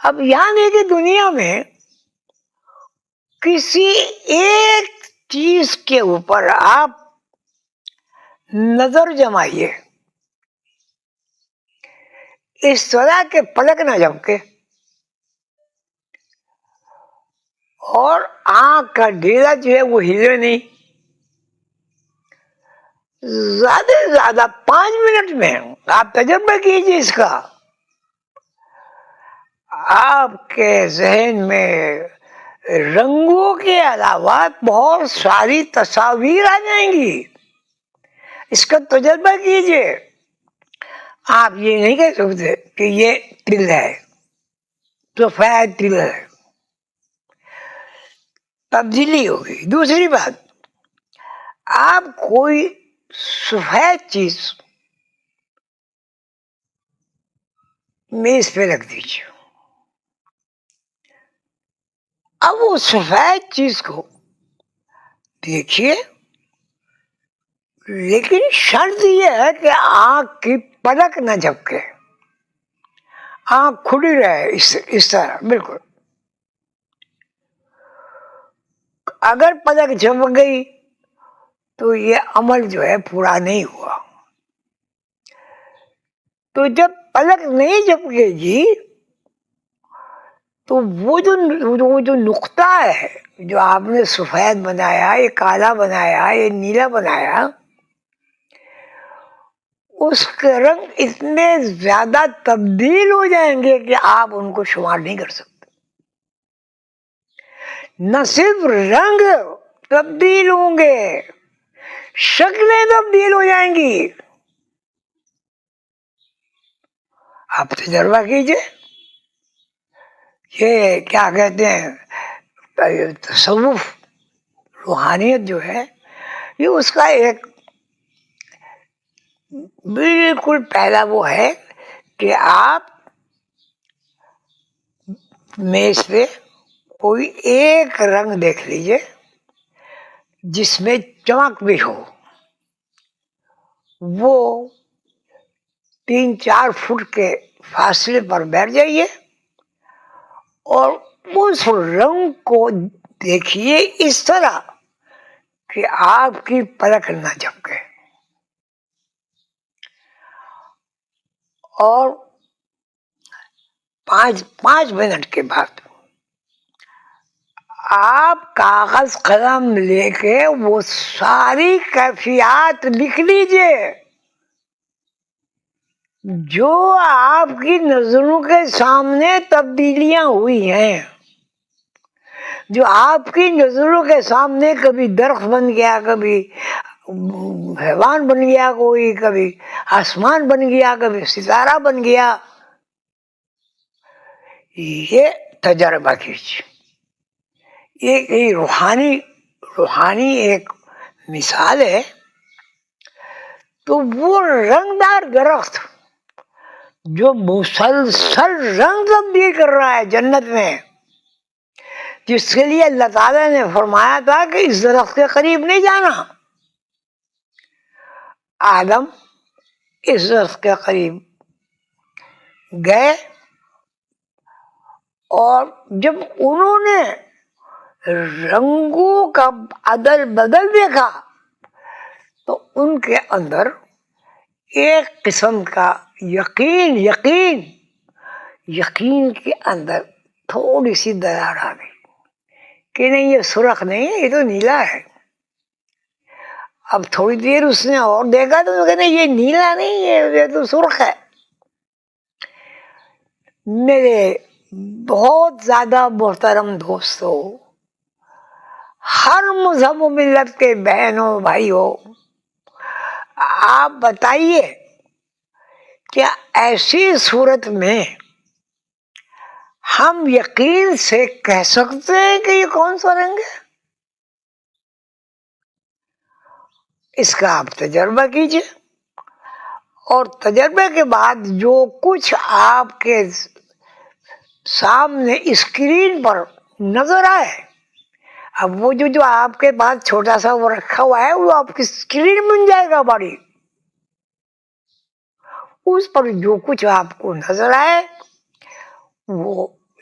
اب یہاں دیکھیے دنیا میں کسی ایک چیز کے اوپر آپ نظر جمائیے، اس طرح کے پلک نہ جھپکے اور آنکھ کا ڈھیلا جو ہے وہ ہلے نہیں. زیادہ سے زیادہ 5 منٹ میں آپ تجربہ کیجیے اس کا. آپ کے ذہن میں رنگوں کے علاوہ بہت ساری تصاویر آ جائیں گی. اس کا تجربہ کیجیے. آپ یہ نہیں کہہ سکتے کہ یہ تل ہے، سفید تل ہے، تبدیلی ہوگی. دوسری بات، آپ کوئی سفید چیز میز پہ رکھ دیجیے. اب وہ سفید چیز کو دیکھیے، لیکن شرط یہ ہے کہ آنکھ کی پلک نہ جھپکے، آنکھ کھلی رہے اس طرح بالکل. اگر پلک جھپک گئی تو یہ عمل جو ہے پورا نہیں ہوا. تو جب پلک نہیں جھپکے گی تو وہ جو نقطہ ہے جو آپ نے سفید بنایا، یہ کالا بنایا، یہ نیلا بنایا، اس کے رنگ اتنے زیادہ تبدیل ہو جائیں گے کہ آپ ان کو شمار نہیں کر سکتے. نہ صرف رنگ تبدیل ہوں گے، شکلیں تبدیل ہو جائیں گی. آپ تجربہ کیجئے. یہ کیا کہتے ہیں، تصوف روحانیت جو ہے، یہ اس کا ایک بالکل پہلا وہ ہے کہ آپ میز پہ کوئی ایک رنگ دیکھ لیجئے جس میں چمک بھی ہو. وہ 3-4 فٹ کے فاصلے پر بیٹھ جائیے اور اس رنگ کو دیکھیے اس طرح کہ آپ کی پلک نہ جھپکے. اور 5 منٹ کے بعد آپ کاغذ قلم لے کے وہ ساری کیفیات لکھ لیجئے جو آپ کی نظروں کے سامنے تبدیلیاں ہوئی ہیں، جو آپ کی نظروں کے سامنے کبھی درخت بن گیا، کبھی حیوان بن گیا، کوئی کبھی آسمان بن گیا، کبھی ستارہ بن گیا. یہ تجربہ کیجیے. یہ روحانی ایک مثال ہے. تو وہ رنگدار درخت جو مسلسل رنگ تبدیل کر رہا ہے جنت میں، جس کے لیے اللہ تعالیٰ نے فرمایا تھا کہ اس درخت کے قریب نہیں جانا. آدم اس درخت کے قریب گئے اور جب انہوں نے رنگوں کا عدل بدل دیکھا تو ان کے اندر ایک قسم کا یقین کے اندر تھوڑی سی درار آ گئی کہ نہیں، یہ سرخ نہیں ہے، یہ تو نیلا ہے. اب تھوڑی دیر اس نے اور دیکھا تو کہنا یہ نیلا نہیں ہے، یہ تو سرخ ہے. میرے بہت زیادہ محترم دوستو، ہر مذہب و ملت کے بہنوں بھائیوں، آپ بتائیے کیا ایسی صورت میں ہم یقین سے کہہ سکتے ہیں کہ یہ کون سا رنگ ہے؟ اس کا آپ تجربہ کیجئے، اور تجربے کے بعد جو کچھ آپ کے سامنے اسکرین پر نظر آئے، اب وہ جو آپ کے پاس چھوٹا سا وہ رکھا ہوا ہے، وہ آپ کی اسکرین بن جائے گا بڑی. اس پر جو کچھ آپ کو نظر آئے وہ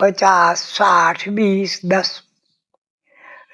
50, 60, 20, 10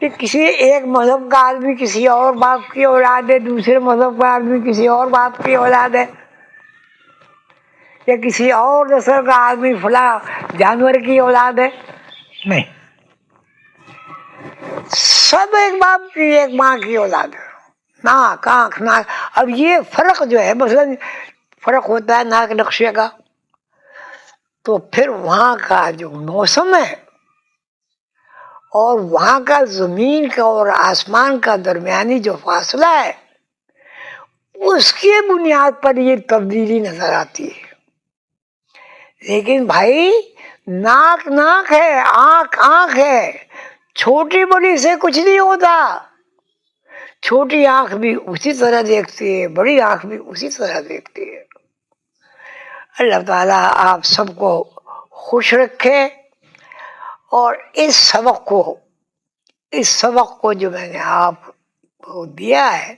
کہ کسی ایک مذہب کا آدمی کسی اور باپ کی اولاد ہے، دوسرے مذہب کا آدمی کسی اور باپ کی اولاد ہے، یا کسی اور نسل کا آدمی فلاں جانور کی اولاد ہے. نہیں، سب ایک باپ کی ایک ماں کی اولاد ہے. ناک، آنکھ، ناک. اب یہ فرق جو ہے، مثلاً فرق ہوتا ہے ناک نقشے کا، تو پھر وہاں کا جو موسم ہے اور وہاں کا زمین کا اور آسمان کا درمیانی جو فاصلہ ہے، اس کی بنیاد پر یہ تبدیلی نظر آتی ہے. لیکن بھائی ناک ناک ہے، آنکھ آنکھ ہے، چھوٹی بڑی سے کچھ نہیں ہوتا. چھوٹی آنکھ بھی اسی طرح دیکھتی ہے، بڑی آنکھ بھی اسی طرح دیکھتی ہے. اللہ تعالیٰ آپ سب کو خوش رکھے، اور اس سبق کو جو میں نے آپ کو دیا ہے،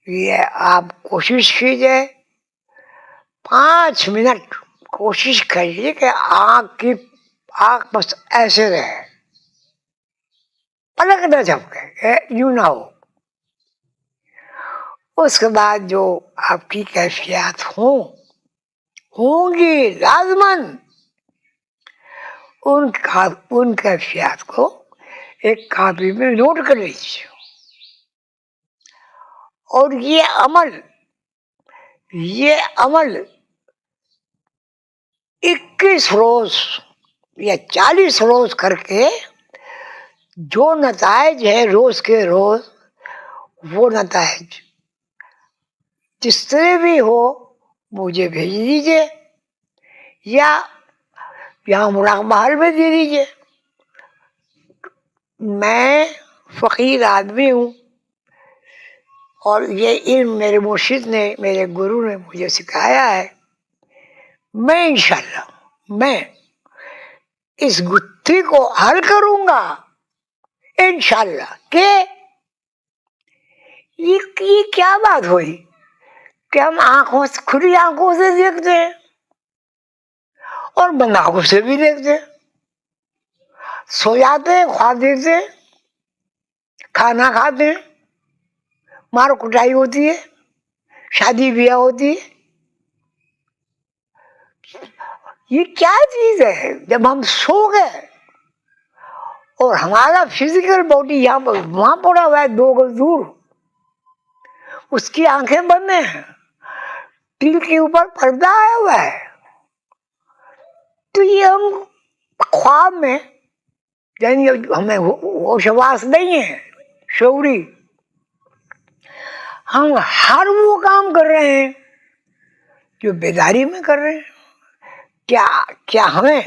یہ آپ کوشش کیجئے. 5 منٹ کوشش کریے کہ آنکھ بس ایسے رہے، پلک نہ جھپکے، یوں نہ ہو. اس کے بعد جو آپ کی کیفیات ہوں گی لازماً، ان کیفیات کو ایک کاپی میں نوٹ کر لیجیے. اور یہ عمل 21 روز یا 40 روز کر کے جو نتائج ہے روز کے روز، وہ نتائج جس طرح بھی ہو مجھے بھیج دیجیے، یا یہاں مراقبہ حال میں دے دیجیے. میں فقیر آدمی ہوں، اور یہ علم میرے مرشد نے، میرے گرو نے مجھے سکھایا ہے. میں انشاءاللہ میں اس گتھی کو حل کروں گا انشاءاللہ. کہ یہ کیا بات ہوئی کہ ہم کھلی آنکھوں سے دیکھتے ہیں اور بند آنکھوں سے بھی دیکھتے ہیں، سو جاتے ہیں، خواب دیکھتے ہیں، کھانا کھاتے ہیں، مار کٹائی ہوتی ہے، شادی بیاہ ہوتی ہے. یہ کیا چیز ہے؟ جب ہم سو گئے اور ہمارا فزیکل باڈی وہاں پڑا ہوا ہے 2 گز دور، اس کی آنکھیں بند ہیں، دل کے اوپر پردہ آیا ہوا ہے، تو یہ ہم خواب میں، یعنی ہمیں ہوش حواس نہیں ہے شعوری، ہم ہر وہ کام کر رہے ہیں جو بیداری میں کر رہے ہیں. کیا ہمیں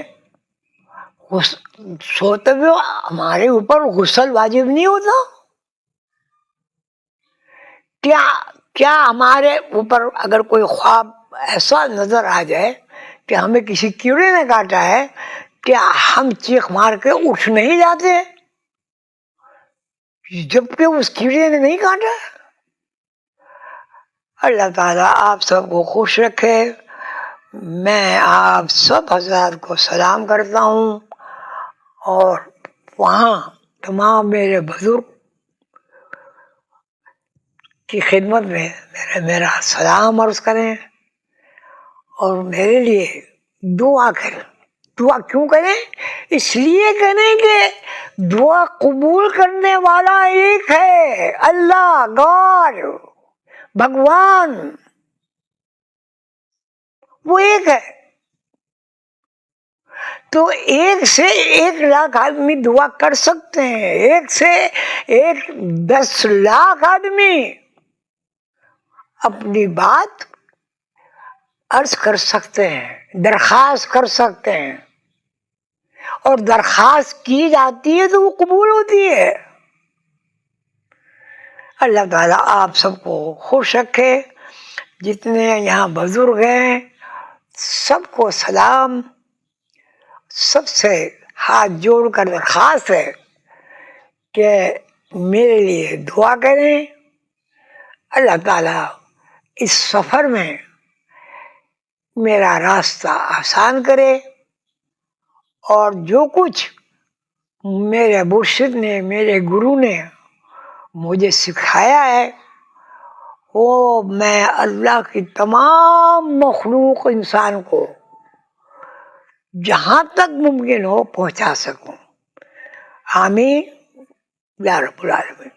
سوتے ہوئے ہمارے اوپر غسل واجب نہیں ہوتا؟ کیا ہمارے اوپر اگر کوئی خواب ایسا نظر آ جائے کہ ہمیں کسی کیڑے نے کاٹا ہے، کیا ہم چیخ مار کے اٹھ نہیں جاتے جبکہ اس کیڑے نے نہیں کاٹا؟ اللہ تعالیٰ آپ سب کو خوش رکھے. میں آپ سب حضرات کو سلام کرتا ہوں، اور وہاں تمام میرے بزرگ کی خدمت میں میرا سلام عرض کریں، اور میرے لیے دعا کریں. دعا کیوں کریں؟ اس لیے کریں کہ دعا قبول کرنے والا ایک ہے، اللہ، گاڈ، بھگوان، وہ ایک ہے. تو 1 سے 1 لاکھ آدمی دعا کر سکتے ہیں، 1 سے 10 لاکھ آدمی اپنی بات عرض کر سکتے ہیں، درخواست کر سکتے ہیں، اور درخواست کی جاتی ہے تو وہ قبول ہوتی ہے. اللہ تعالیٰ آپ سب کو خوش رکھے. جتنے یہاں بزرگ ہیں سب کو سلام. سب سے ہاتھ جوڑ کر درخواست ہے کہ میرے لیے دعا کریں. اللہ تعالیٰ اس سفر میں میرا راستہ آسان کرے، اور جو کچھ میرے مرشد نے، میرے گرو نے مجھے سکھایا ہے، وہ میں اللہ کی تمام مخلوق انسان کو جہاں تک ممکن ہو پہنچا سکوں۔ آمین یا رب العالمین۔